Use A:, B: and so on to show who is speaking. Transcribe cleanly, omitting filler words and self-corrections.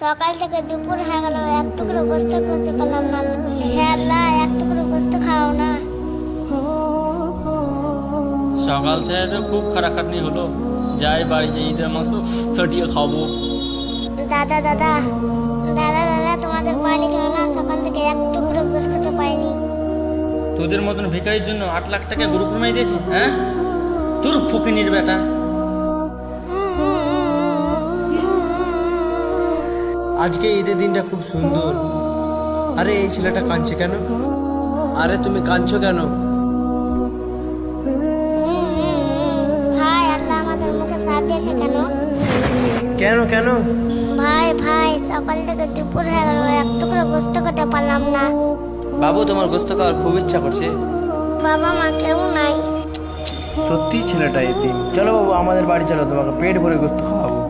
A: সকাল থেকে দুপুর হয়ে গেল, এক টুকরো গোস্ত করতে পারলাম না। হে আল্লাহ, এক টুকরো গোস্ত খাও না।
B: সকাল থেকে তো খুব খাটাখাটনি হলো, যাই বাড়িতে ঈদের মাংস চটিয়ে খাবো।
A: দাদা দাদা দাদা দাদা তোমাদের বাড়ি হলো না, সকাল থেকে এক টুকরো গোস্ত খেতে পাইনি।
B: তোদের মতন ভিখারির জন্য 8 লাখ টাকা গরু কুরবানি দিয়েছি? হ্যাঁ, তোর ফকিনির বেটা।
C: আজকে ঈদের দিনটা খুব সুন্দর। আরে এই ছেলেটা কাঁদছে কেন? আরে তুমি কাঁদছো কেন?
A: ভাই, আল্লাহ আমাদের মুখে সাথ দিয়েছে কেন?
C: কেন কেন?
A: ভাই ভাই, সকাল থেকে দুপুর হয়ে গেল, এক টুকরো গোস্ত খেতে পারলাম না।
C: বাবু, তোমার গোস্ত খাওয়ার খুব ইচ্ছা করছে।
A: বাবা মা কেউ নাই।
D: সত্যি ছেলেটা এতিম। চলো বাবু, আমাদের বাড়ি চলো, তোমাকে পেট ভরে গোস্ত খাওয়াবো।